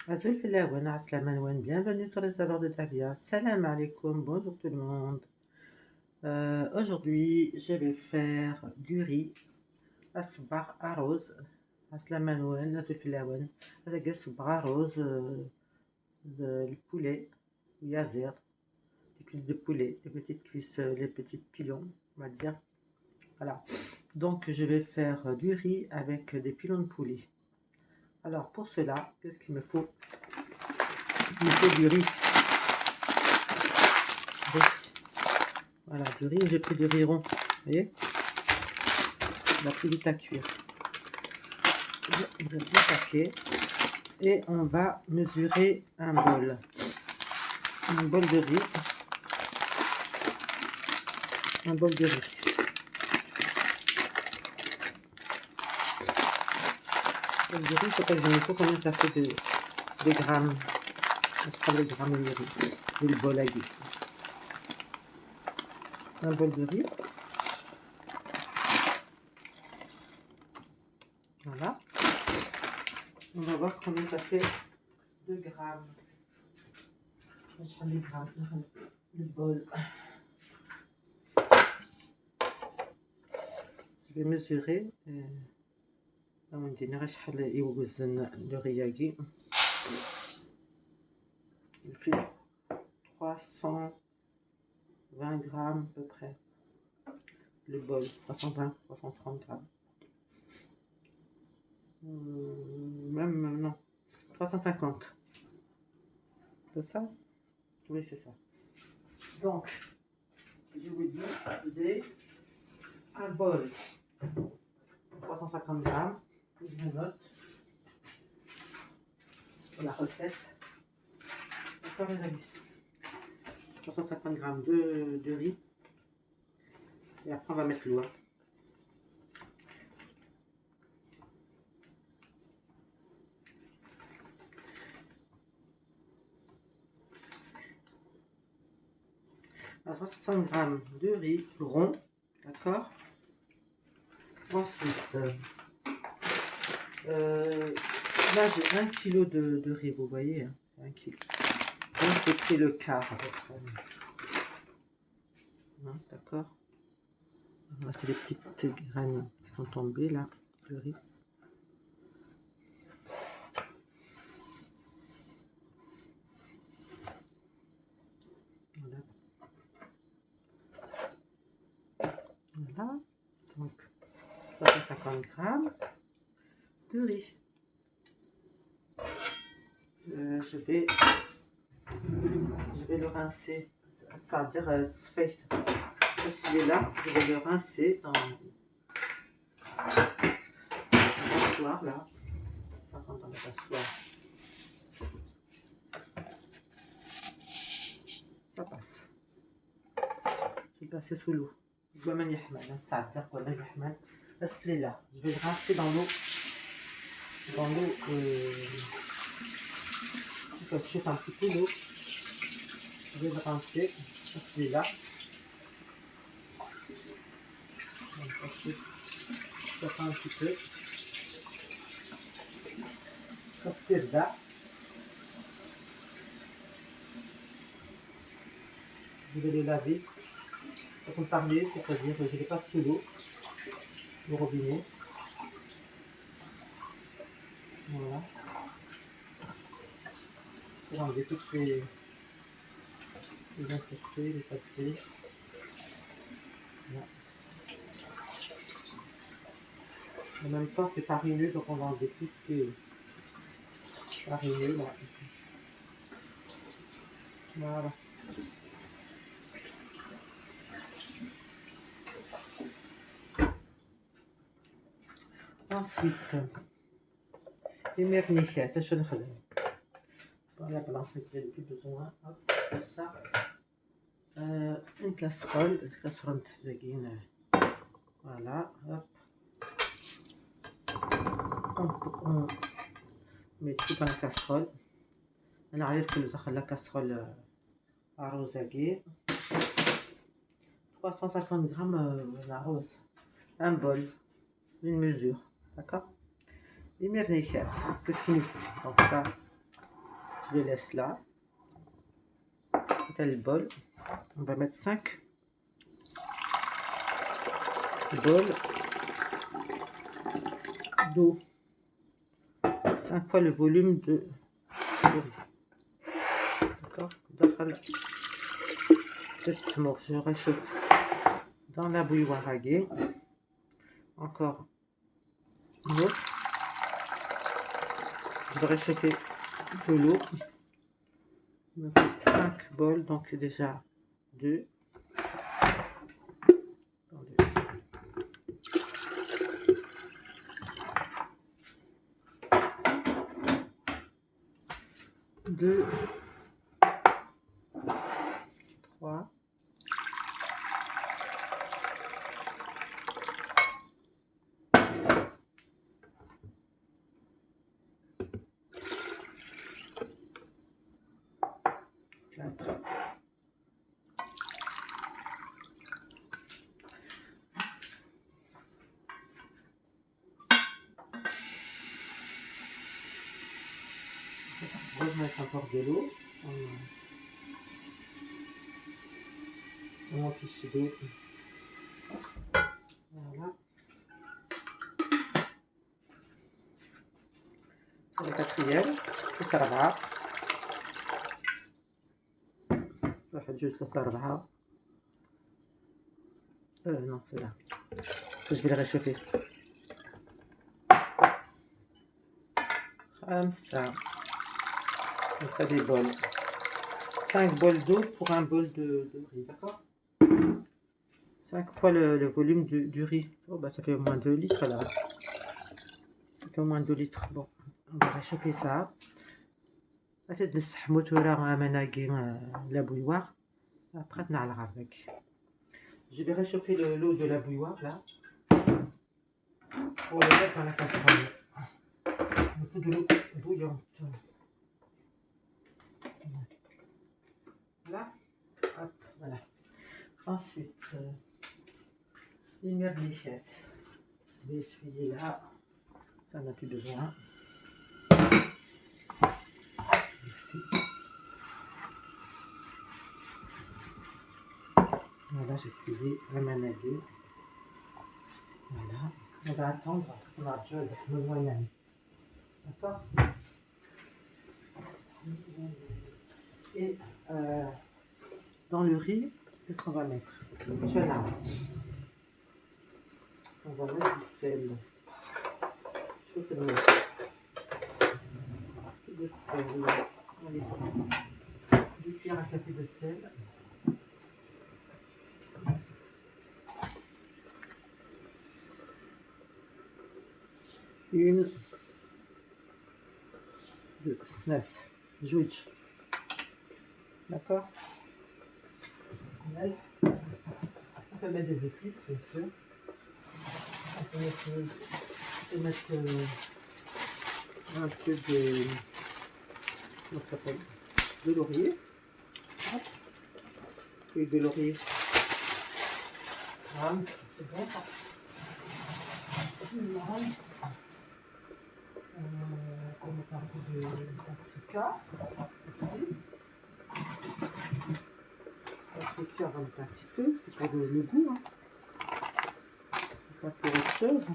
Azul Filawan, Aslaman, bienvenue sur les saveurs de Tavia. Salam alaikum, bonjour tout le monde. Aujourd'hui, je vais faire du riz, asbar arroz, Aslaman, Azul Filawan, avec asbar arroz, le poulet, yazir, des cuisses de poulet, les petites cuisses, les petites pilons, on va dire. Voilà. Donc, je vais faire du riz avec des pilons de poulet. Alors, pour cela, qu'est-ce qu'il me faut? Il me faut du riz. Voilà, du riz, j'ai pris du riz rond. Vous voyez? Il va plus vite à cuire. Le paquet. Et on va mesurer un bol. Un bol de riz. Un bol de riz. Un bol de riz, c'est pas que il faut combien ça fait de grammes. On prend les grammes de riz. Et le bol à guise. Un bol de riz. Voilà. On va voir combien ça fait de grammes. Je prends les grammes. Le bol. Je vais mesurer. On dirait le riz. Il fait 320 grammes à peu près. Le bol, 320, 330 grammes. Même non, 350. C'est ça? Oui, c'est ça. Donc, je vous dis, j'ai un bol, 350 grammes. Je note pour la recette. D'accord, les amis. 350 grammes de riz. Et après, on va mettre l'eau. Alors, 360 grammes de riz rond. D'accord. Ensuite, là, j'ai 1 kg de riz, vous voyez. 1 kg. Donc, j'ai pris le quart à peu près. Hein, d'accord. C'est les petites graines qui sont tombées là, de riz. Voilà. Voilà. Donc, 350 grammes de riz. Je vais le rincer. Ça veut dire s'il est là, je vais le rincer dans la passoire là. Ça rentre dans la passoire. Ça passe. Je vais passer sous l'eau. Goman Yahman, ça veut dire Goman Yahman. Est là. Je vais le rincer dans l'eau. Dans l'eau. Je chauffe un petit peu l'eau. Je vais le rincer. Est là. Ensuite, je chauffe un petit peu. C'est là. Je vais le laver. Quand on parlait, c'est-à-dire que je les passe sous l'eau, le robinet. Voilà. Pour enlever toutes les impuretés, les papiers. Voilà. En même temps, c'est farineux, donc on va enlever tout ce qui est farineux. Là. Voilà. Ensuite, les mernichettes, je ne sais pas. La balance, il n'y a plus besoin. Hop, c'est ça. Une casserole de guine. Voilà, hop. On met tout dans la casserole. On arrive que la casserole arrose à guire. 350 grammes d'arrose. Un bol, une mesure. D'accord? Les mernichettes, qu'est-ce qu'il nous faut? Donc ça, Je le laisse là. C'est le bol. On va mettre 5 bols d'eau. 5 fois le volume de riz. D'accord. Je réchauffe dans la bouilloire à gué. Encore l'eau. Je vais réchauffer de l'eau. Il me faut 5 bols, donc déjà 2. Attendez. 2, 3, 4. Je vais mettre encore de l'eau. On fiche d'eau. Voilà. C'est le quatrième. Ça va. واحد جوج ثلاثة أربعة. Non, c'est là. Je vais le réchauffer. 5. Donc ça des bols. 5 bols d'eau pour un bol de riz, d'accord. 5 fois le volume du riz. Oh, bah, ça fait au moins 2 litres là. Ça fait au moins 2 litres. Bon, on va réchauffer ça. Peut-être نسحمو تولا مناقي la bouilloire. Après, on a avec. Je vais réchauffer l'eau de la bouilloire là. Pour le mettre dans la casserole. Il me faut de l'eau bouillante. Là. Hop, voilà. Ensuite, les merguichettes. Je vais essuyer là. Ça n'a plus besoin. Merci. Voilà, j'ai essuyé la managée. Voilà. On va attendre qu'on a déjà le moyen. D'accord. Et dans le riz, qu'est-ce qu'on va mettre? Chenard. On va mettre du sel. Je vais te le mettre. De sel. Allez. 2 cuillères à café de sel. Une. 2. 9. Juge. D'accord. On peut mettre des épices, bien sûr. On peut mettre un peu de... Comment ça s'appelle? De laurier. Hop. Et de laurier. Ah, c'est bon ça. On va mettre un peu de paprika. Ici. Paprika, on va mettre un petit peu. C'est pour le goût. Hein. Pas pour autre chose.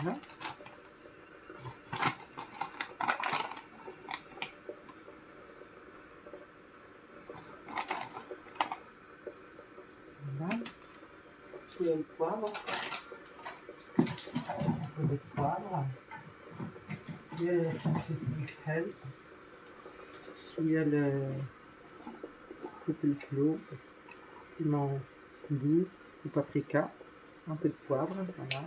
Voilà. Voilà. Il y a le poivre. Un peu de poivre. Il y a le sel. Il y a le flou, piment doux, du paprika, un peu de poivre, voilà.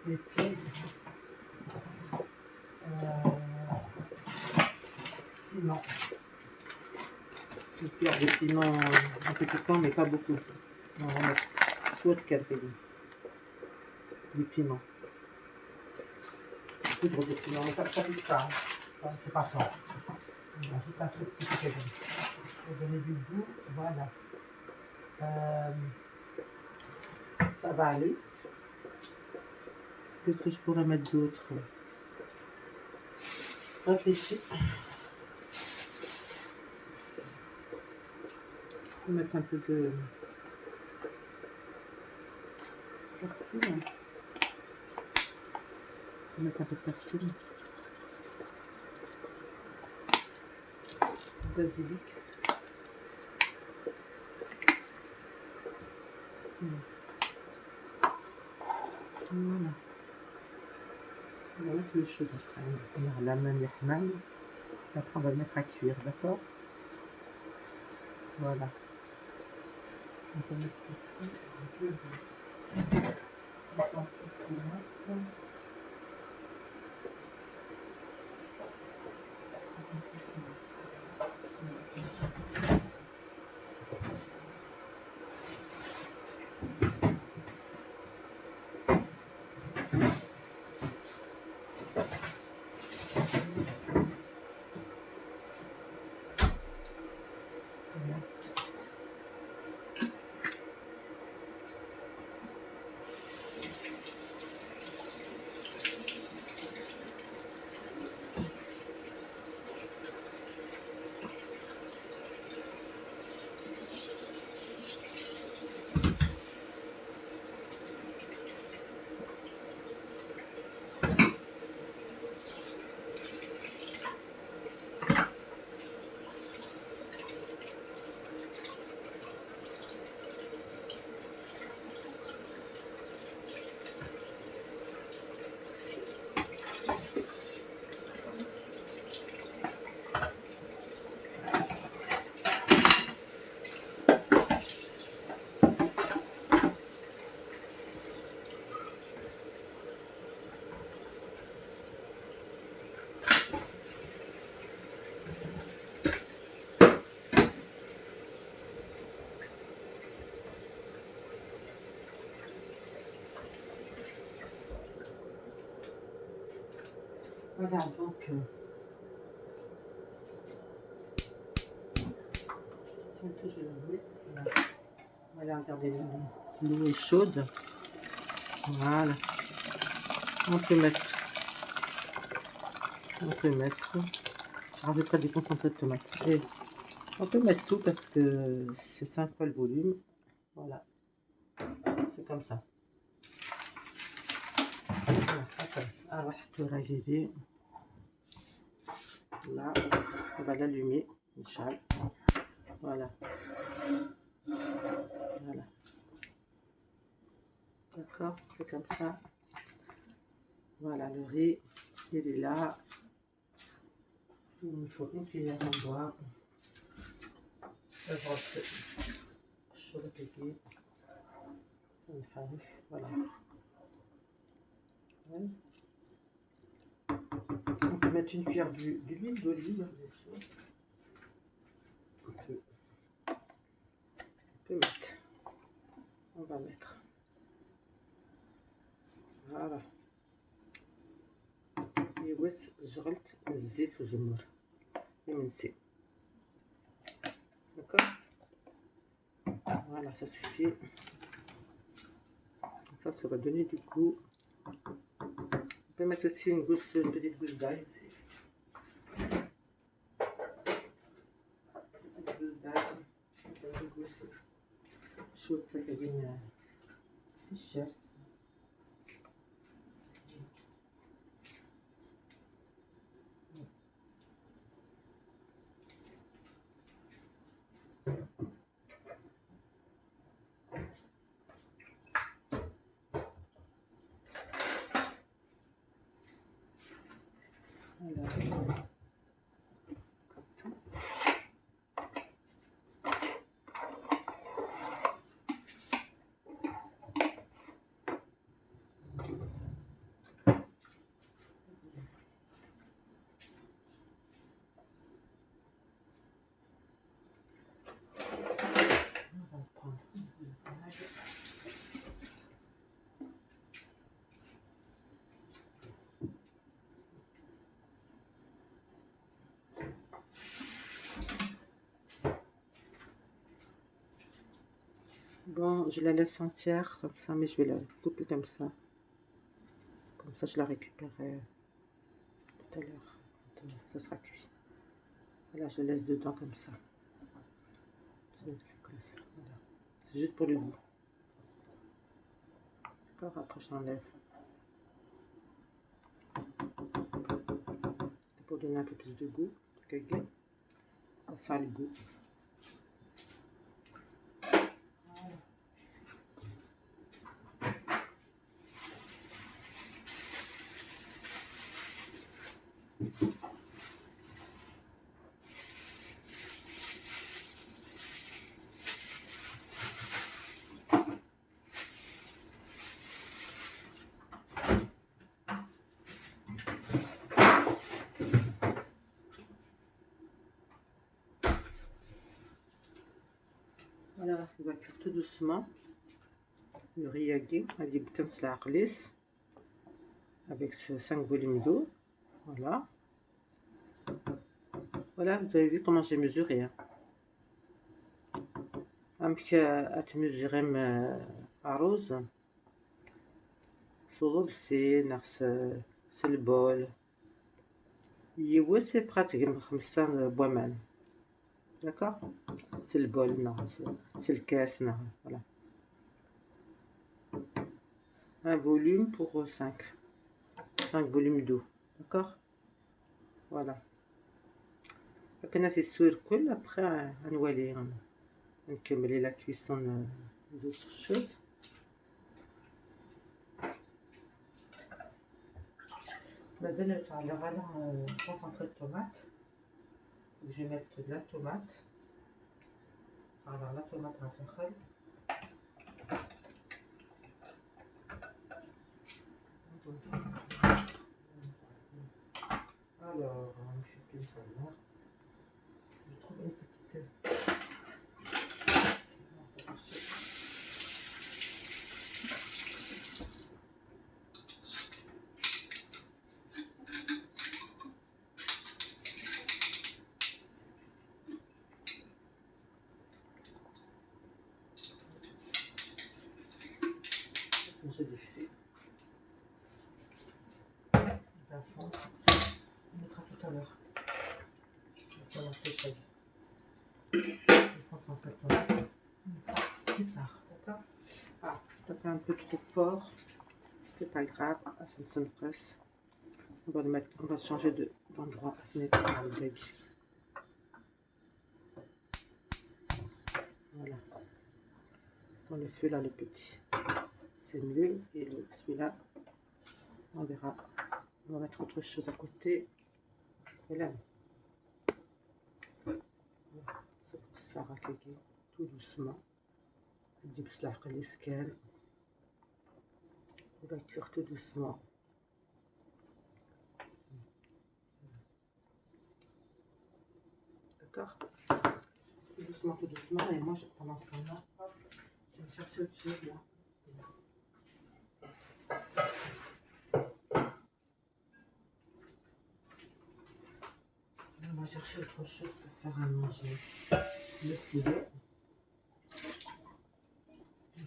Et puis, piment. Une cuillère de piment un peu piquant, mais pas beaucoup. On va mettre soit du piment. Poudre de piment, mais ça pique pas. C'est pas fort. On ajoute un truc petit peu pour donner du goût. Voilà. Ça va aller. Qu'est-ce que je pourrais mettre d'autre? Réfléchis. Je vais mettre un peu de persil. Je vais mettre un peu de persil. Basilic. Voilà. On va mettre le chaud après. On va la manière mal. Après, on va le mettre à cuire, d'accord? Voilà. On va mettre ici un peu de tomate. Voilà, donc, voilà, regardez, l'eau est chaude. Voilà. On peut mettre, je rajouterai du concentré de tomate. Et on peut mettre tout parce que c'est 5 fois le volume. Voilà, c'est comme ça. Voilà, après, alors, je vais rajouter. Là, on va l'allumer, Inch'Allah. Voilà. Voilà. D'accord, c'est comme ça. Voilà, le riz, il est là. Il me faut une cuillère en bois. Sur le piquet. Voilà. On peut mettre une cuillère d'huile d'olive, bien sûr. On peut mettre. On va mettre. Voilà. يوز شغلت الزيت والزمر يمنسي. D'accord. Voilà, ça suffit. Ça va donner du goût. On peut mettre aussi une petite gousse d'ail aussi. Petite gousse d'ail. Une gousse chaude, ça fait une t-shirt. Voilà. je la laisse entière comme ça, mais je vais la couper comme ça. Comme ça, je la récupérerai tout à l'heure, quand ça sera cuit. Voilà, je la laisse dedans comme ça. Voilà. C'est juste pour le goût. D'accord, après j'enlève. Pour donner un peu plus de goût. Ça a le goût. Voilà, il va cuire tout doucement. Le riz yagé, avec ce 5 volumes d'eau. Voilà. Voilà, vous avez vu comment j'ai mesuré. Hein. mesurer arroz. صغر سي ناقص البول يوس براتيك 5 بوامان داكوغ سي البول سي الكاس voilà un volume pour 5 volumes d'eau d'accord voilà كناسي السوير كل après نولي نكمل la cuisson des autres choses. مازال نفعل غالا concentré de tomate. Je vais mettre de la tomate. Alors la tomate va faire alors on fait comme ça là. Je trouve une petite j'ai défait. À fond. On mettra tout à l'heure. On va faire ça. Je pense en fait plus tard, d'accord. Ah, ça fait un peu trop fort. C'est pas grave. Ah, ça sonne presse. On va le mettre. On va changer d'endroit. Voilà. Dans le feu là, le petit. C'est mieux. Et celui-là, on verra. On va mettre autre chose à côté. Et là, c'est pour ça raquer tout doucement. On va cuire tout doucement. D'accord? Tout doucement. Et moi, pendant ce temps-là, je vais chercher autre chose là. On va chercher autre chose pour faire à manger. Le poulet.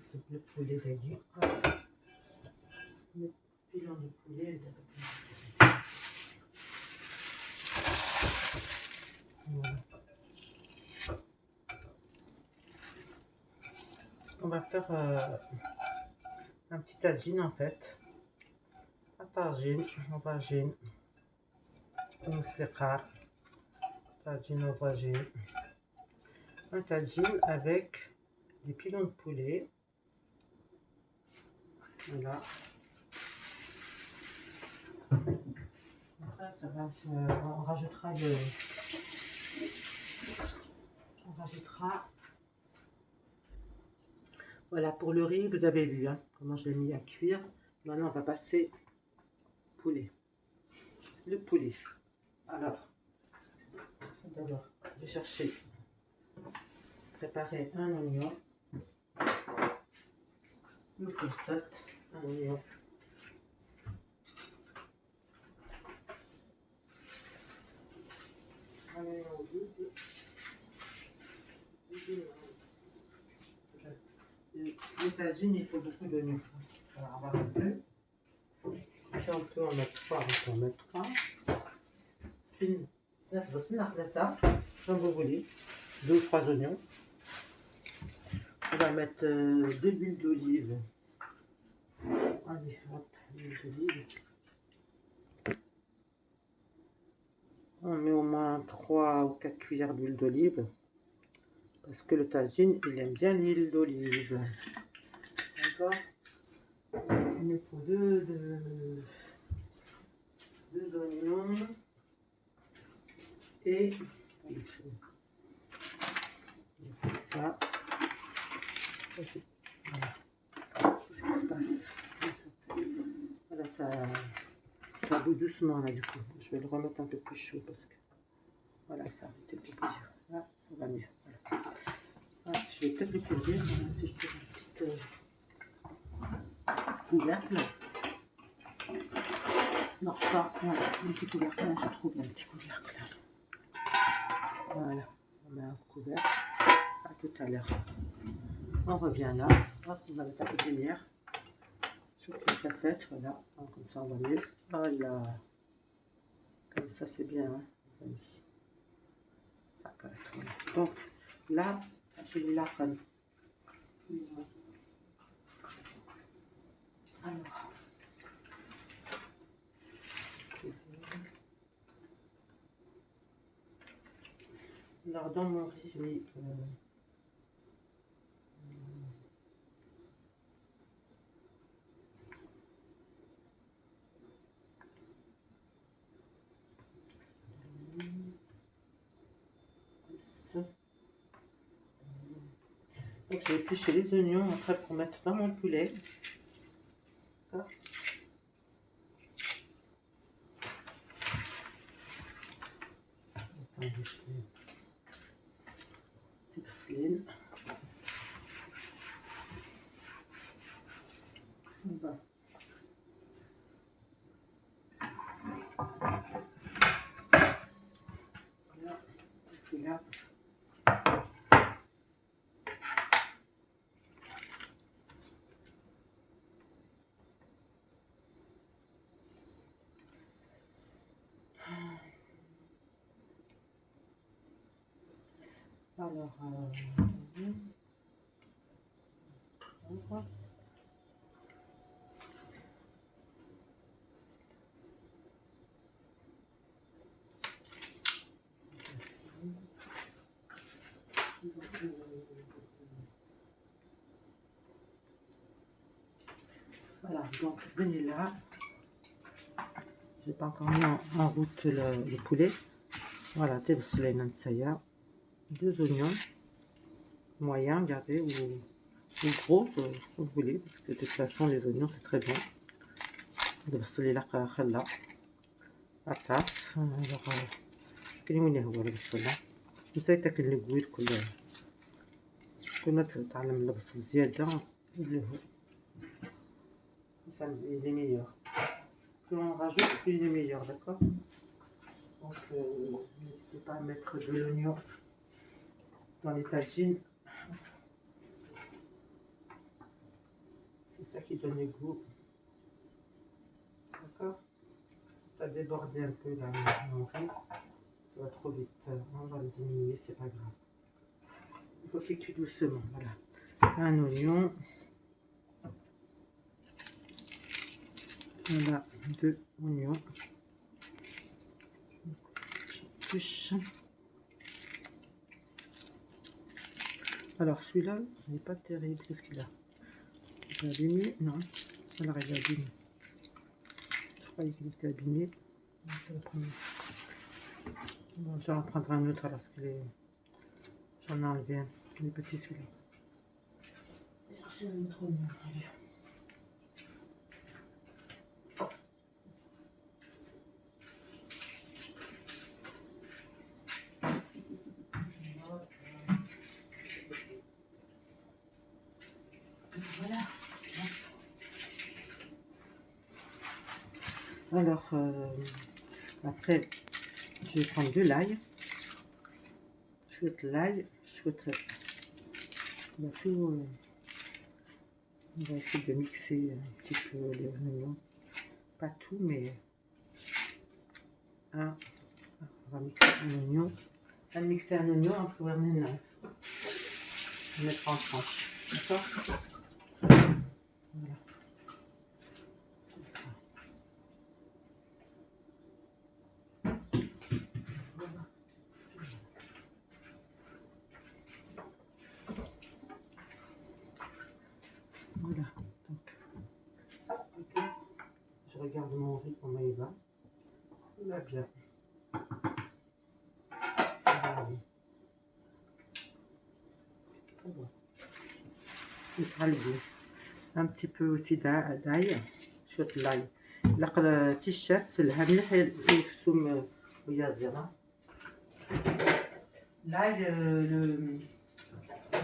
C'est le poulet d'agneau. Le pilon de poulet. Voilà. On va faire un petit tagine en fait. Un tagine, aubergine. Un tagine avec des pilons de poulet. Voilà. Après, ça va on rajoutera voilà, pour le riz, vous avez vu hein, comment je l'ai mis à cuire. Maintenant, on va passer poulet. Le poulet. Alors, d'abord, je vais chercher, préparer un oignon. Une cassette, un oignon. Un oignon vide. les tagines, il faut beaucoup d'oignons. Alors, on va mettre 2. Si on peut en mettre 3, on peut en mettre 3. بس ناخذها comme vous voulez. 2 ou 3 oignons. On va mettre de l'huile d'olive. Allez, hop, l'huile d'olive. On met au moins 3 ou 4 cuillères d'huile d'olive. Parce que le tagine, il aime bien l'huile d'olive. D'accord. Il nous faut deux oignons. Et ça. Voilà. Qu'est-ce qui se passe? Voilà, ça bout doucement là du coup. Je vais le remettre un peu plus chaud parce que voilà, ça a arrêté de bouillir. Là, ça va mieux. Voilà. Voilà, je vais peut-être le couvrir si je trouve un petit couvercle. Non, pas. Voilà, un petit couvercle. Là, je trouve un petit couvercle. Voilà, on met un couvercle. À tout à l'heure. On revient là. Hop, on va mettre un peu de lumière. Sur toute la tête, voilà. Donc, comme ça, on va mieux. Voilà. Comme ça, c'est bien, hein, les amis. Voilà. Donc, là, j'ai mis la crème. Alors, dans mon riz, j'ai mis ça. Donc, j'ai épluché les oignons après pour mettre dans mon poulet. D'accord. Tibsline. Voilà. Voilà, c'est là. Alors, voilà. Voilà, donc venez là. J'ai pas encore mis en route le poulet. Voilà, تبصلين نتايا 2 oignons moyens, regardez, ou gros, vous voulez, parce que de toute façon les oignons c'est très bon. تبصلي لقى خلا عطاس. alors كاين وين هو البصله نسيت تاكل الكوير كل ما تتعلم البصل زياده اللي هو ça il est meilleur. Plus on rajoute, plus il est meilleur, d'accord. Donc n'hésitez pas à mettre de l'oignon dans les tagines. C'est ça qui donne le goût. D'accord. Ça débordait un peu là, mon riz. Ça va trop vite. On va le diminuer, c'est pas grave. Il faut qu'il tue doucement. Voilà. Un oignon. Voilà, 2 oignons. Touche. Alors celui-là, il n'est pas terrible. Qu'est-ce qu'il a? Il est abîmé? Non. Alors il est abîmé. Je croyais qu'il était abîmé. C'est le premier. Bon, j'en prendrai un autre parce que j'en ai enlevé un. Il est petit celui-là. Chercher un autre oignon. Allez. Voilà. Alors, après, je vais prendre de l'ail. Je souhaite l'ail. Je souhaite tout On va essayer de mixer un petit peu les oignons. Pas tout, mais un. On va mixer un oignon. On va mixer un oignon, on peut mettre en tranches. D'accord? Voilà. Voilà. Donc, ok. Je regarde mon riz, comment il va. Il va bien. Ça va aller. Très bon. Il sera le goût. Un petit peu aussi d'ail. شوية l'ail. لقى التيشيرت لها مليح يكسوم ويا زيرة. L'ail,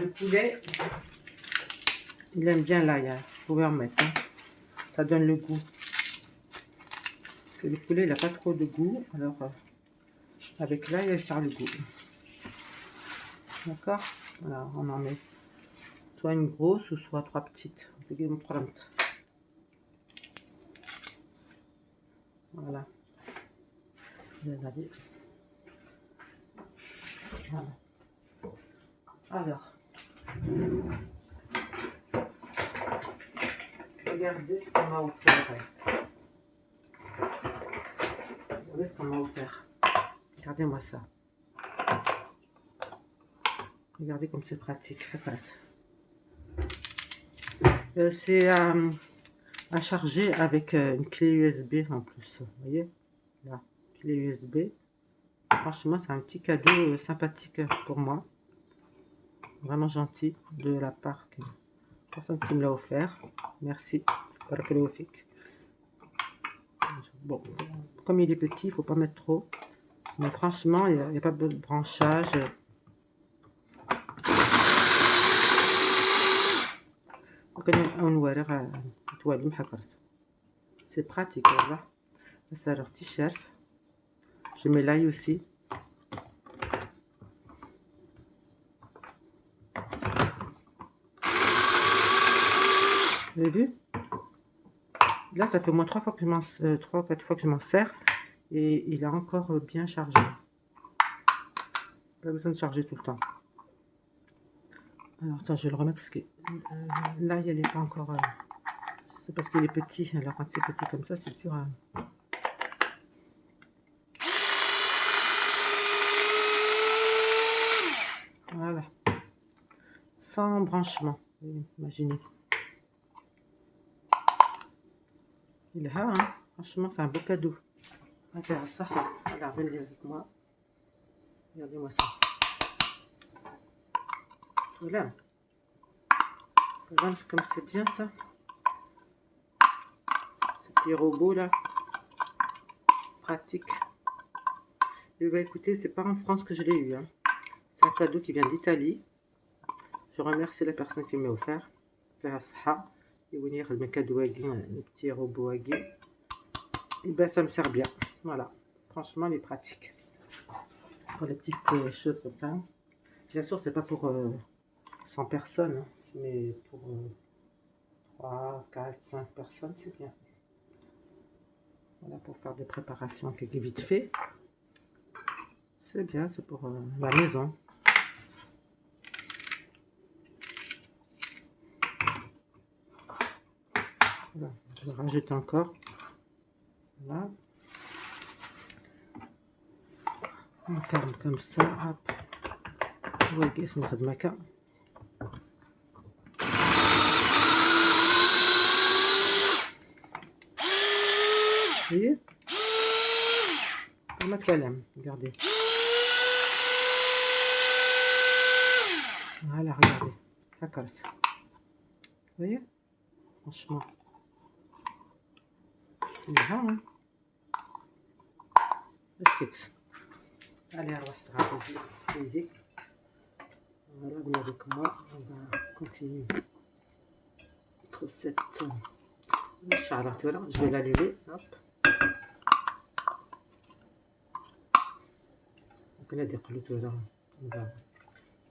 le poulet, il aime bien l'ail. Hein. Vous pouvez en mettre. Hein. Ça donne le goût. Parce que le poulet, il n'a pas trop de goût. Alors, avec l'ail, il sert le goût. D'accord? Voilà, on en met soit une grosse ou soit 3 petites. Voilà. Voilà. Alors, regardez ce qu'on m'a offert. Regardez ce qu'on m'a offert. Regardez-moi ça. Regardez comme c'est pratique. C'est à charger avec une clé USB en plus. Vous voyez? Là, clé USB. Franchement, c'est un petit cadeau sympathique pour moi. Vraiment gentil de la part de la personne qui me l'a offert. Merci. Bon, comme il est petit, il ne faut pas mettre trop. Mais franchement, il n'y a pas de branchage. C'est pratique, voilà. Ça leur t-shirt. Je mets l'ail aussi. Vous avez vu? Là, ça fait au moins 3 fois que je m'en 3 ou 4 fois que je m'en sers. Et il est encore bien chargé. Pas besoin de charger tout le temps. Alors, ça, je vais le remettre parce que là, il n'est pas encore... c'est parce qu'il est petit. Alors, quand c'est petit comme ça, c'est dur à... Voilà. Sans branchement. Imaginez. Il est là, hein. Franchement, c'est un beau cadeau. Regarde ça. Alors, venez avec moi. Regardez-moi ça. Voilà. Regarde comme c'est bien ça. Ce petit robot là. Pratique. Et bah écoutez, c'est pas en France que je l'ai eu. Hein. C'est un cadeau qui vient d'Italie. Je remercie la personne qui m'a offert. Et venir le cadeau le petit robot Agui. Et ben ça me sert bien. Voilà. Franchement, il est pratique. Pour les petites choses comme ça. Bien sûr, c'est pas pour 100 personnes. Hein, mais pour 3, 4, 5 personnes, c'est bien. Voilà, pour faire des préparations qui est vite fait. C'est bien, c'est pour la maison. Voilà, je vais rajouter encore. Voilà. On ferme comme ça. Hop. voyez, c'est une maca. Vous voyez? On a que la lame, regardez. Voilà, regardez. D'accord. Vous voyez? Franchement. Il est là, hein? Allez, on va raconter. Voilà, venez avec moi. On va continuer notre recette. Voilà, je vais la lever. Hop. Donc là,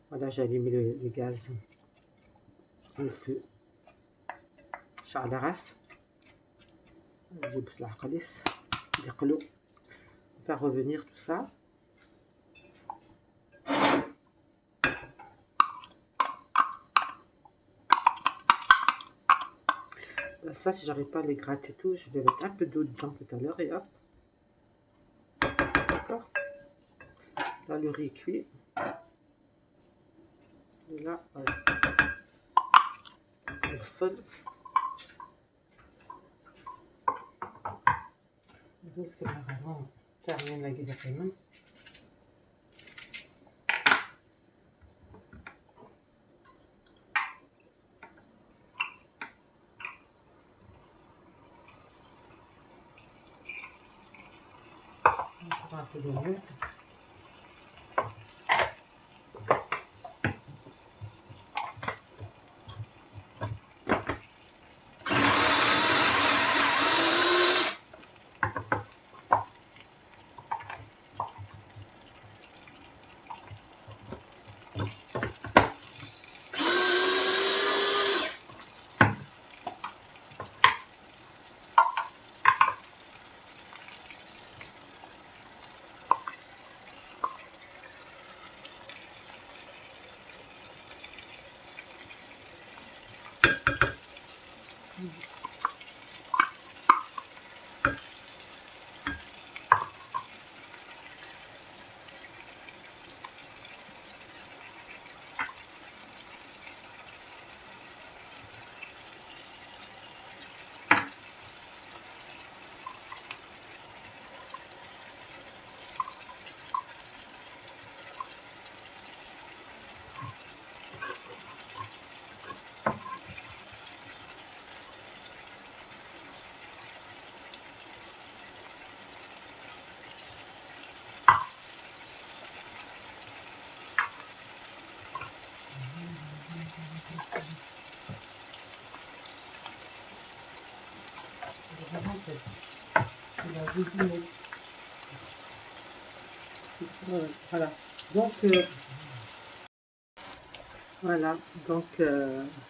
voilà, j'allume le gaz, le feu. على راس. نجيب العقليس يقلو. faire revenir tout ça. Ça, si j'arrive pas à les gratter tout, je vais mettre un peu d'eau dedans tout à l'heure et hop. D'accord. Là, le riz est cuit. Et là, voilà. Le sol. زي كما غنون تعملنا كده كمان. un peu de mieux. Voilà. Donc, voilà. Donc,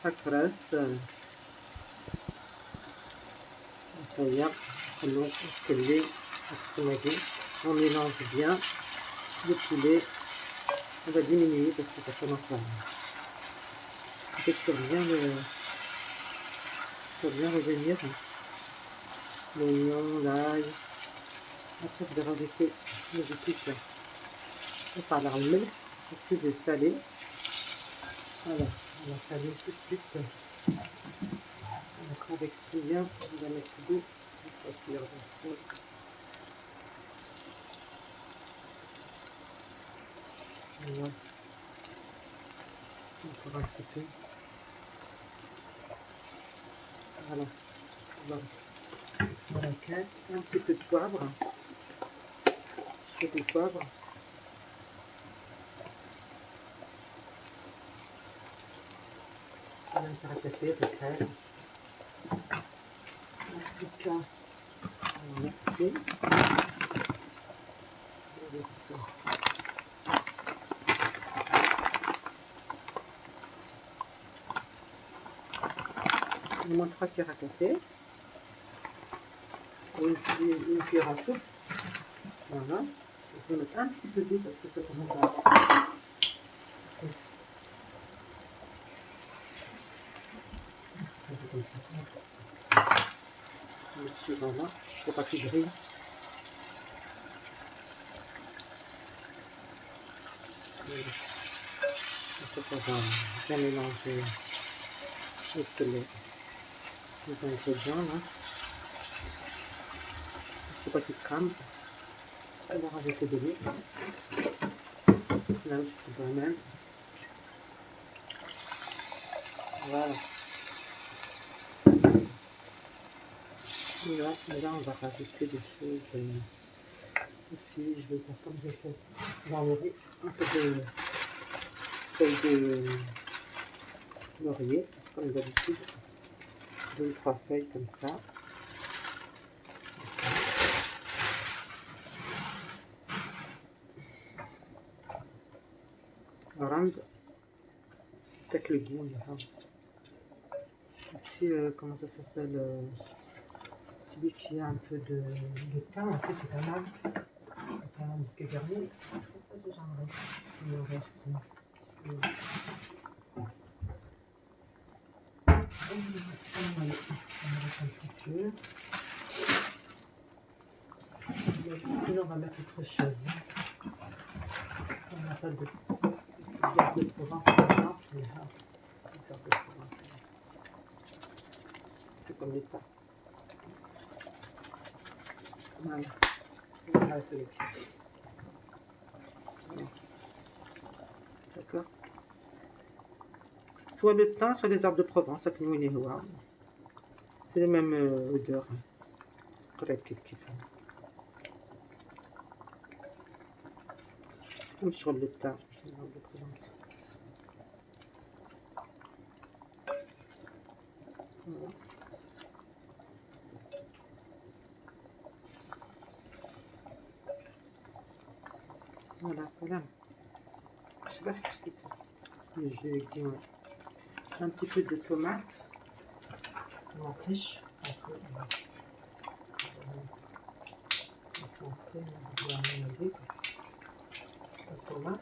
هكرات on mélange bien le poulet. On va diminuer parce que ça commence à faire bien revenir l'oignon, l'ail. Après, je vais rajouter les épices. On va le mettre, ensuite je vais saler. Voilà, on va saler tout de suite. Donc avec tout bien, on va mettre l'eau. Voilà. Encore un petit peu. Voilà. Voilà. Un petit peu de poivre. C'est du poivre. On va faire attaquer de crème. Ensuite, là, on va mixer. On moins 3 cuillères à café. Une cuillère à soupe. Voilà. Je vais mettre un petit peu d'eau parce que ça commence à... Voilà, faut pas qu'il grille. On va bien mélanger avec les ingrédients là. Faut pas qu'il crame. On va rajouter de l'eau. Là, je fais même. Voilà. Et là, on va rajouter des choses aussi. Je vais faire comme j'ai fait dans le riz, un peu de feuilles de laurier, comme d'habitude. 2 ou 3 feuilles comme ça. Orange, peut-être le goût là. Aussi, comment ça s'appelle celui qui a un peu de thym, aussi, c'est pas mal. C'est pas mal bouquet garni. Il me reste. On va mettre un petit peu. Sinon, on va mettre autre chose. On n'a pas de herbes de Provence, par exemple. Les herbes de Provence, c'est comme les tas. Voilà. Voilà, c'est le voilà. D'accord. Soit le thym, soit les herbes de Provence, ça nous les voir. C'est les mêmes odeurs. Correct, kiff. Comme sur le thym, les herbes de Provence. Voilà. Voilà. Je sais pas ce que c'est. Le jus avec un petit peu de tomate. On triche. On va mélanger la tomate.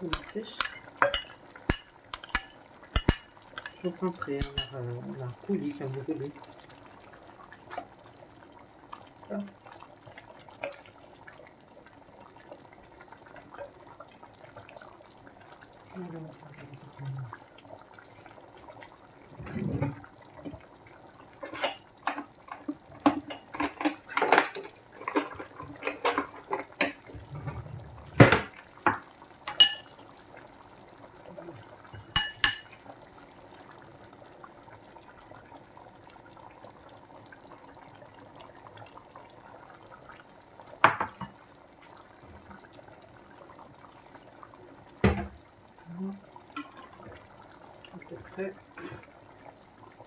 On triche. Concentré, on a un coulis, comme vous voulez. Prêt.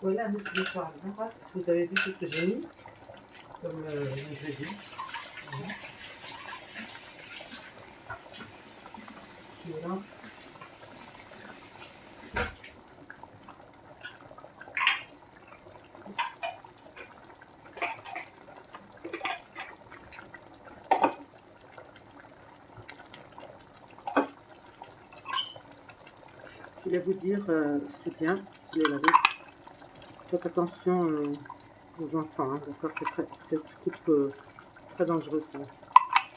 Voilà un petit peu par là. Vous avez vu tout ce que j'ai mis comme ingrédients. Voilà. Voilà. Je voulais vous dire, c'est bien de laver. Faites attention aux enfants, hein, d'accord. Cette coupe très dangereuse. Il ne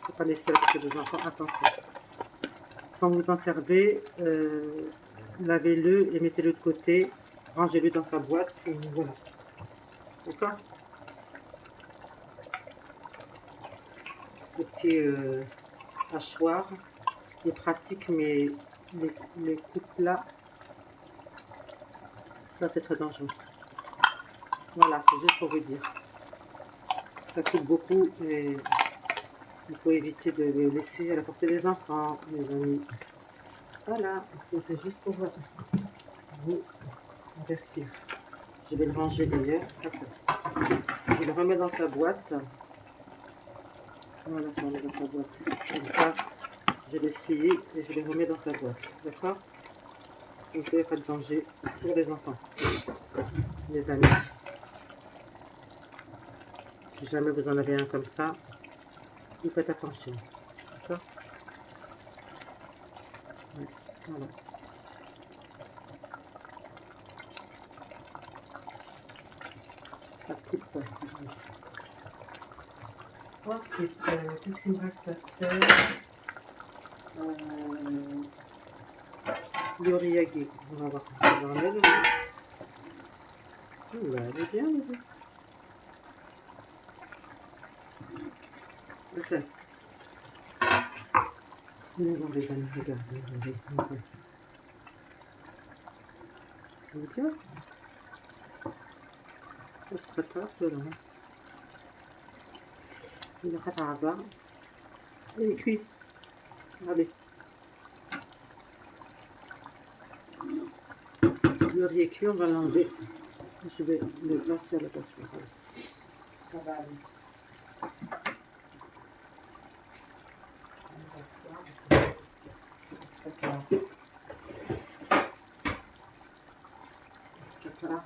faut pas laisser à côté des enfants. Attention. Quand vous en servez, lavez-le et mettez-le de côté. Rangez-le dans sa boîte. Et voilà. D'accord. Ce petit hachoir est pratique, mais les coupes là, ça c'est très dangereux. Voilà, c'est juste pour vous dire. Ça coupe beaucoup et il faut éviter de le laisser à la portée des enfants, mes amis. Voilà, c'est juste pour vous avertir. Je vais le ranger d'ailleurs. Je le remets dans sa boîte. Voilà, je le remets dans sa boîte. Comme ça, je vais essayer et je le remets dans sa boîte. D'accord? Comme ça, il n'y a pas de danger pour les enfants. Les amis. Si jamais vous en avez un comme ça, vous faites attention. D'accord? Ouais, voilà. Ça coupe pas. Ensuite, qu'est-ce qu'il me reste à faire? L'oriagé. On va voir. On va enlever. Oula, elle est bien, bébé. Attends. Venez voir les amis, regardez, regardez. Elle est bien. Ça se prépare, là. Il a pas à avoir. Il est cuit. Allez. Le riz est cuit, on va l'enlever. Je vais le glacer à la casserole. Ça va aller.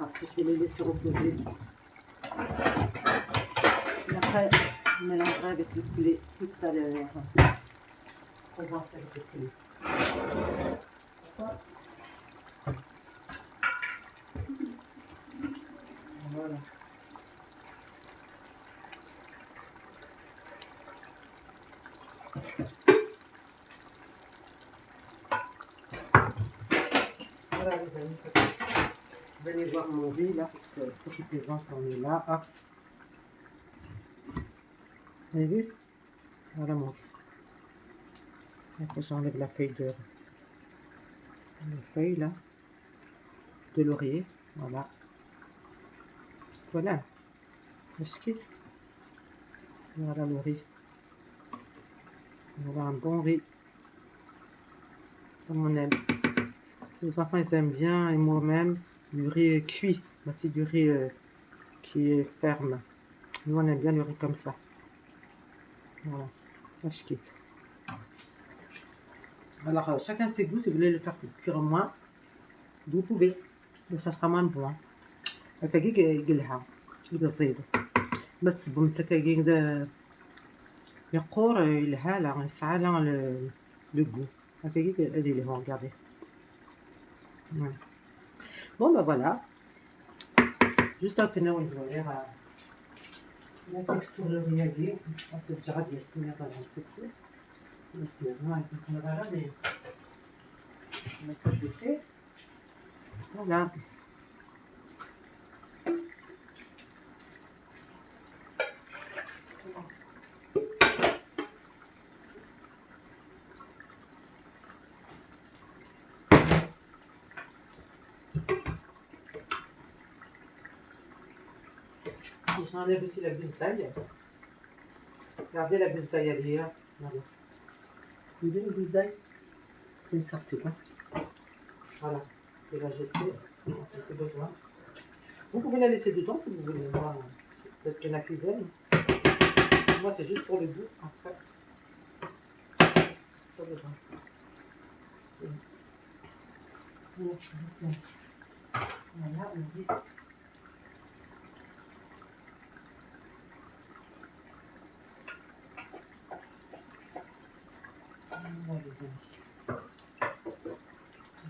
Après, je vais les laisser reposer. Et après, je mélangerai avec le poulet tout à l'heure. On va faire avec le poulet. Voilà. Voilà les amis, venez voir mon riz là, parce que profitez-en quand on est là. Hop. Vous avez vu? Voilà mon riz. Après j'enlève la feuille de là, de laurier. Voilà. Voilà. Je kiffe. Voilà le riz. Voilà un bon riz. Comme on aime. Les enfants ils aiment bien et moi-même du riz cuit. C'est du riz qui est ferme. Nous on aime bien le riz comme ça. Voilà. Ça je kiffe. Alors chacun ses goûts. Si vous voulez le faire cuire moins, vous pouvez. Mais ça sera moins bon. الدقيق يقلها يقصيده بس بمسكاكين ده يقور الهالة يسعى le goût. الدقيق ادي اللي هو regardez. Bon bah voilà. Juste à finir on va voir la texture de riz. C'est déjà ديال السمير راه غنكتبو. السمير ما السمير راه غادي نكتبو. Voilà. J'enlève aussi la gousse d'ail. Regardez la gousse d'ail, elle est là. Voilà. Vous voyez la gousse d'ail? C'est une sortie, hein. Voilà. Je vais la jeter. J'ai besoin. Vous pouvez la laisser dedans si vous voulez. Moi, peut-être que la cuisine. Moi, c'est juste pour le goût. Après, pas besoin. Voilà, on dit. Voilà, les amis.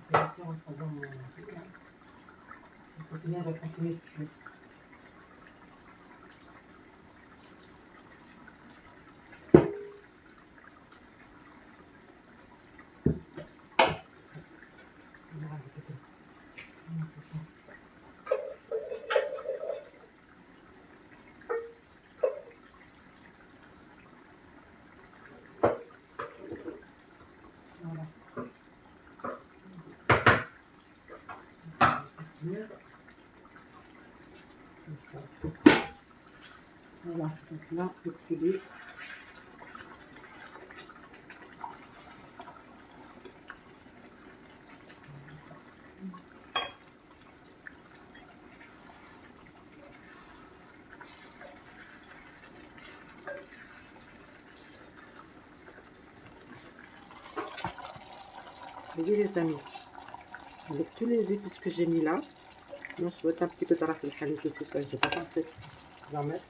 Ici, on se prend ça, c'est bien, on va continuer de cuire. Voilà. Voilà, donc là, le poulet. Vous voyez les amis, avec tous les épices que j'ai mis là, moi je vais mettre un petit peu de rafle hanif aussi, ça j'ai pas pensé d'en mettre.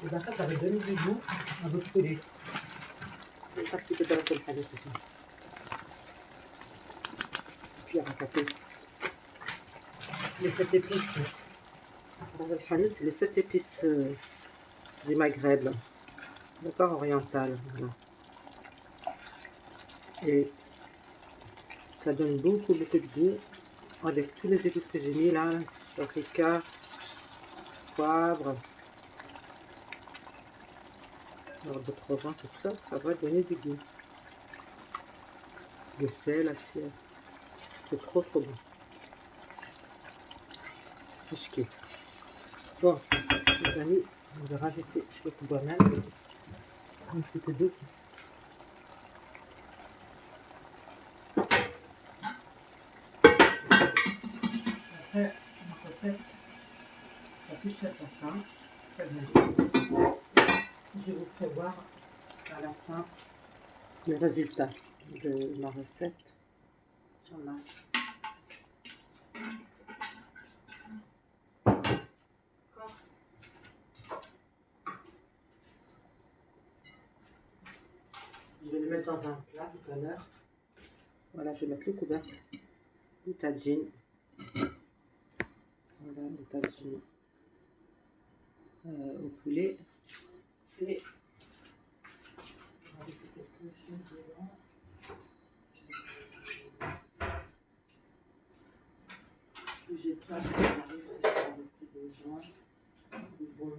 Et bien ça va donner du goût à votre poulet. Un petit peu de rafle hanif aussi. Puis à racater. Les 7 épices. Rafle hanif, c'est les 7 épices du Maghreb. D'accord, oriental. Voilà. Et ça donne beaucoup de goût avec tous les épices que j'ai mis là, paprika, poivre, alors d'autres vins, tout ça, ça va donner du goût. Le sel, la cire, c'est trop bon. Je kiffe. Bon, les amis, on va rajouter, je fais tout moi-même, un petit peu d'eau. Après, une recette, ça plus fait pour ça. Je vais vous prévoir à la fin le résultat de ma recette. Inch'Allah. Je vais le mettre dans un plat tout à l'heure. Voilà, je vais mettre le couvercle du tagine. Voilà, le tagine au poulet. Et avec quelque chose dedans. J'ai pas de dedans. Bon.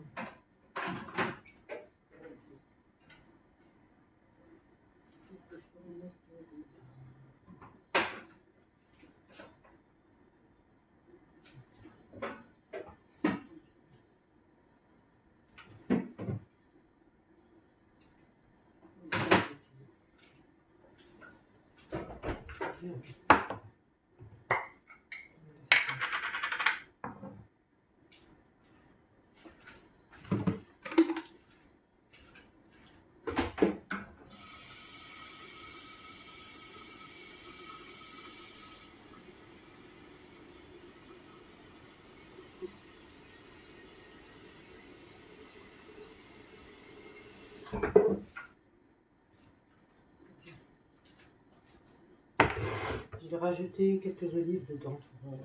Je vais rajouter quelques olives dedans. Voilà.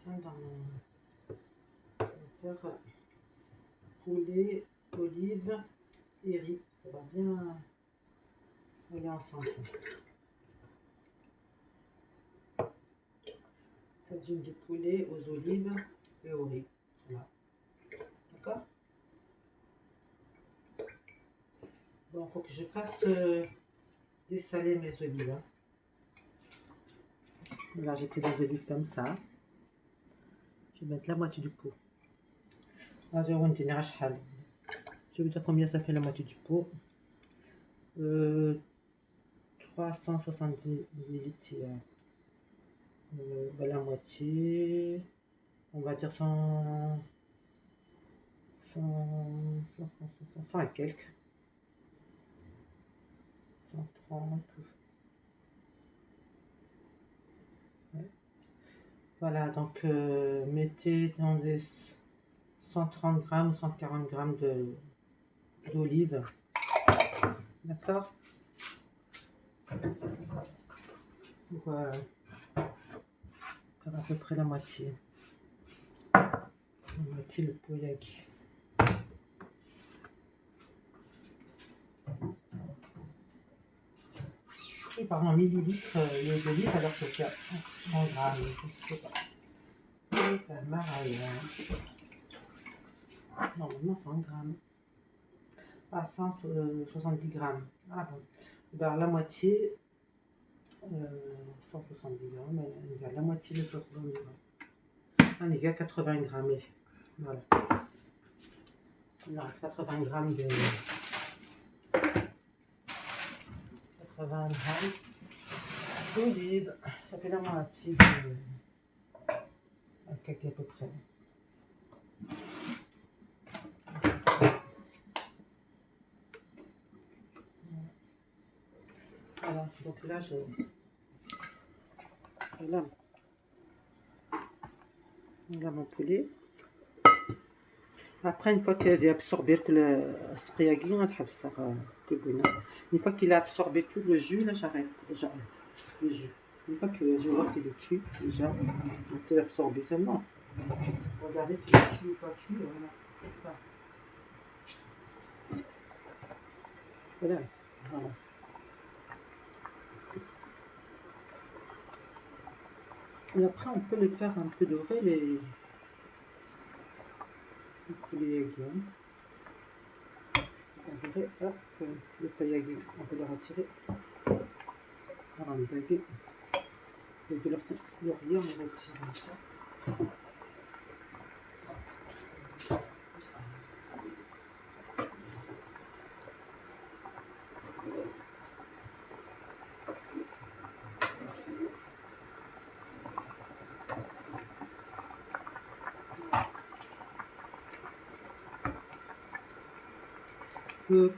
Comme ça, ça va faire poulet, olive et riz. Ça va bien aller ensemble. Tagine de poulet aux olives et au riz. Voilà. D'accord? Bon, il faut que je fasse dessaler mes olives. Hein. Là, j'ai pris des olives comme ça. Je vais mettre la moitié du pot. Là, je vais vous dire combien ça fait la moitié du pot. 370 ml. La moitié. On va dire 100 et quelques. 130. Ouais. Voilà, donc mettez dans des 130 grammes ou 140 grammes d'olive. D'accord? Pour faire à peu près la moitié. La moitié le poyaki. Et par en millilitres d'olive alors que c'est 100 grammes. Je sais pas. C'est marrant. Normalement 100 grammes. Ah, 170 grammes. Ah bon. Alors la moitié, 170 grammes, on est à la moitié de 170 grammes. On est à 80 grammes. Voilà. On a 80 grammes de... 80 grammes d'olive. Ça fait la moitié de... à peu près. Voilà, donc là, là mon poulet. Après, une fois qu'il a absorbé tout le spaghetti, on va faire une fois qu'il a absorbé tout le jus, là, j'arrête. Le jus. Une fois que je vois qu'il est cuit, déjà, c'est absorbé seulement. Regardez si c'est cuit ou pas cuit, voilà. Ça. Voilà. Voilà. Et après, on peut les faire un peu dorer, les poulets yagui. On dirait, hop, le feuille yagui, on peut le retirer. Alors, le yagui, et de laurier, on les retire comme ça.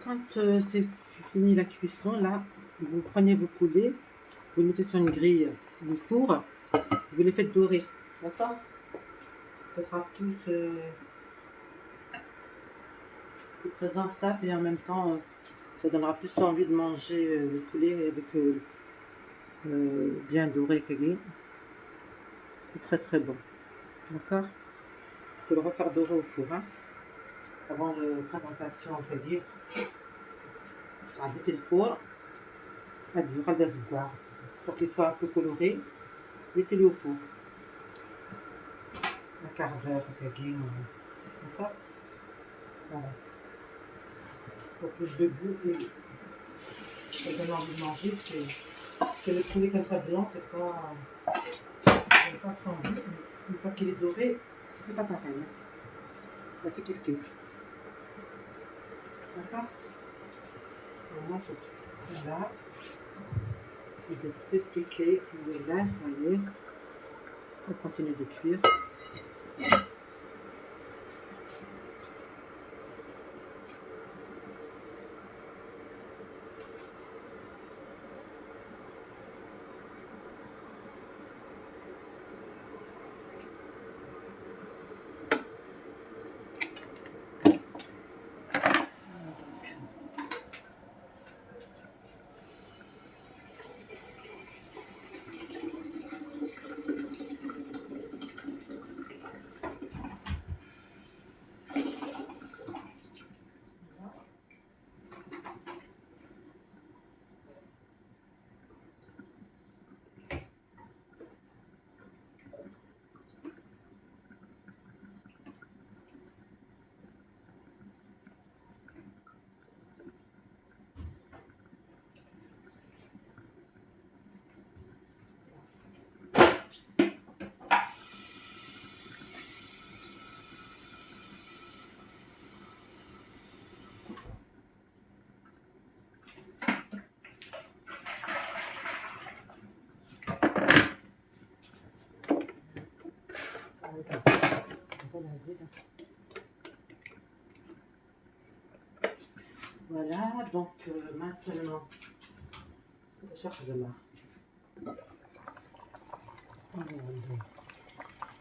Quand c'est fini la cuisson, là, vous prenez vos poulets, vous les mettez sur une grille du four, vous les faites dorer, d'accord? Ça sera plus présentable et en même temps, ça donnera plus envie de manger le poulet avec bien doré, kagé. C'est très très bon, d'accord? Il faut le refaire dorer au four, hein, avant la présentation, on peut dire. Ça a été le four. Il y aura des espoirs. Pour qu'il soit un peu coloré, mettez-le au four. Un quart d'heure, d'accord? Voilà. Pour plus de goût et ça donne envie de manger, parce que le poulet comme ça blanc, c'est pas trop envie. Une fois qu'il est doré, c'est pas pareil. Hein. Là, tu kiffes kiff. D'accord? On mange là. Je vais tout expliquer. Il est là, vous voyez. Ça continue de cuire. Voilà, donc maintenant, je cherche de là.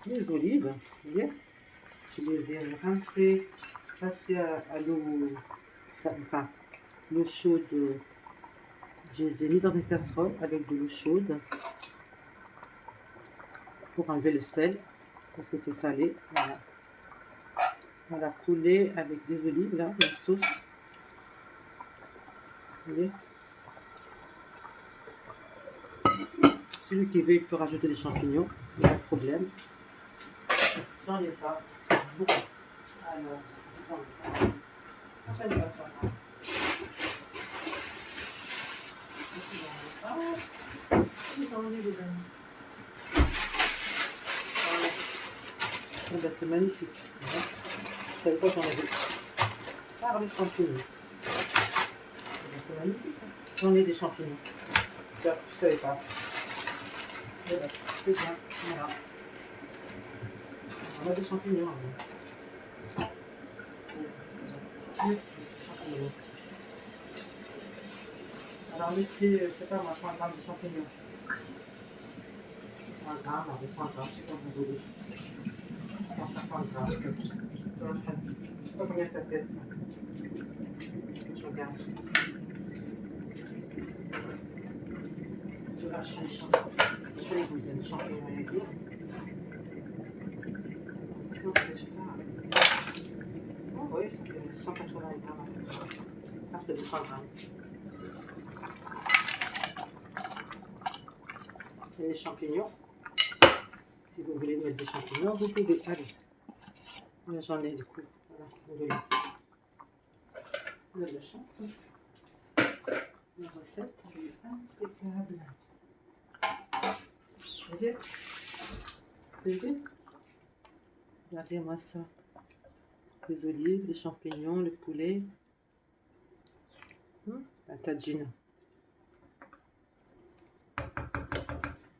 Les olives, vous voyez, je les ai rincées, passées à l'eau, enfin, l'eau chaude. Je les ai mis dans une casserole avec de l'eau chaude pour enlever le sel, parce que c'est salé. Voilà. On l'a coulé avec des olives, là, la sauce. Vous voyez? Celui qui veut, il peut rajouter des champignons, il n'y a pas de problème. J'en ai pas beaucoup. Alors, après, je vais faire c'est magnifique. Je savais pas qu'on avait par les champignons. C'est magnifique. J'en ai des champignons. Je ne savais pas. C'est bien. Voilà. On a des champignons. Alors mettez, je sais pas moi, 100 grammes de champignons. 100 grammes, avec 100 grammes, c'est comme vous voulez. 150 grammes. Je sais pas combien ça pèse. Je regarde. Je vais acheter les champignons. Je vais vous les champignons à dire. C'est comme ça, je sais pas. Oh oui, ça fait 180 grammes. Presque 200 grammes. Et les champignons. Si vous voulez mettre des champignons, vous pouvez. Allez, là j'en ai du coup. Voilà, désolé. Vous avez de la chance. La recette, elle est impeccable. Vous voyez? Vous voyez? Regardez-moi ça. Les olives, les champignons, le poulet. La tagine.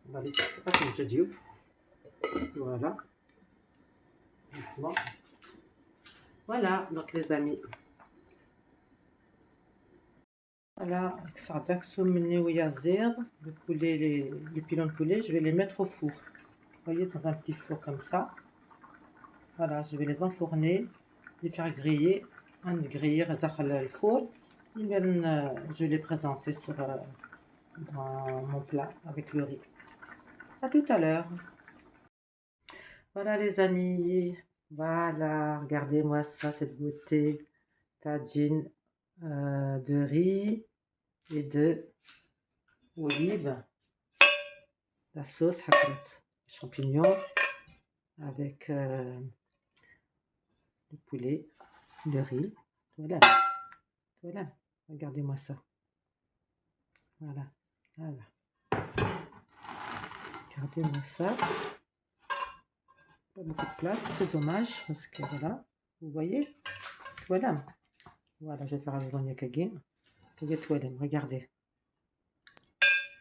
On va laisser, c'est pas comme j'ai dit. Voilà. Doucement. Voilà, donc les amis. Voilà, avec ça, le poulet, les pilons de poulet, je vais les mettre au four. Vous voyez, dans un petit four comme ça. Voilà, je vais les enfourner, les faire griller. Griller le four. Et bien, je vais les présenter dans mon plat avec le riz. À tout à l'heure. Voilà les amis. Voilà, regardez-moi ça, cette beauté. Tagine de riz et de olive. La sauce, champignons avec le poulet, le riz. Voilà, voilà. Regardez-moi ça. Voilà, voilà. Regardez-moi ça. Pas beaucoup de place, c'est dommage parce que voilà, vous voyez. Voilà, voilà. Je vais faire avec le kagin. Regardez.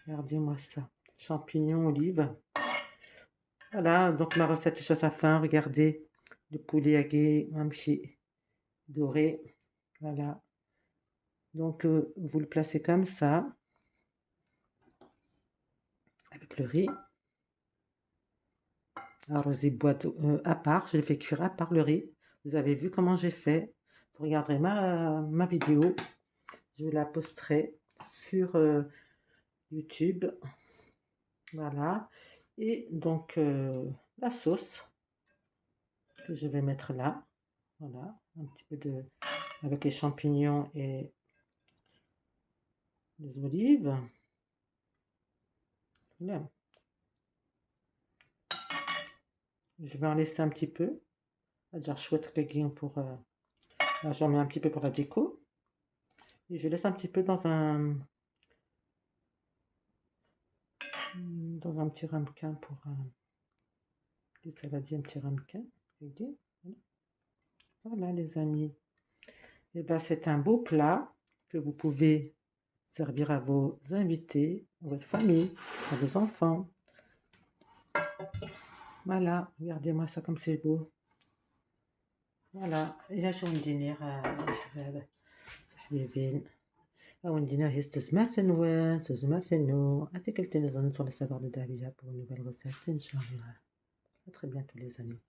Regardez-moi ça. Champignons, olives. Voilà, donc ma recette touche à sa fin. Regardez, le poulet agué, un petit doré. Voilà. Donc, vous le placez comme ça, avec le riz. Arrosé boîte à part, je l'ai fait cuire à part le riz. Vous avez vu comment j'ai fait. Vous regarderez ma vidéo. Je la posterai sur YouTube. Voilà. Et donc, la sauce que je vais mettre là. Voilà. Un petit peu avec les champignons et les olives. Voilà. Je vais en laisser un petit peu. Genre chouette pour... là, j'en mets un petit peu pour la déco. Et je laisse un petit peu dans un petit ramequin pour les saladiers, un petit ramequin. Voilà les amis. Et ben c'est un beau plat que vous pouvez servir à vos invités, à votre famille, à vos enfants. Voilà, regardez-moi ça comme c'est beau. Voilà, et là j'ai un dîner حبيبين أو ندينا هي استزمات نوان استزمات نو أعطيك التليفون sur le savoir de Davija pour une nouvelle recette, Inch'Allah. À très bientôt les amis.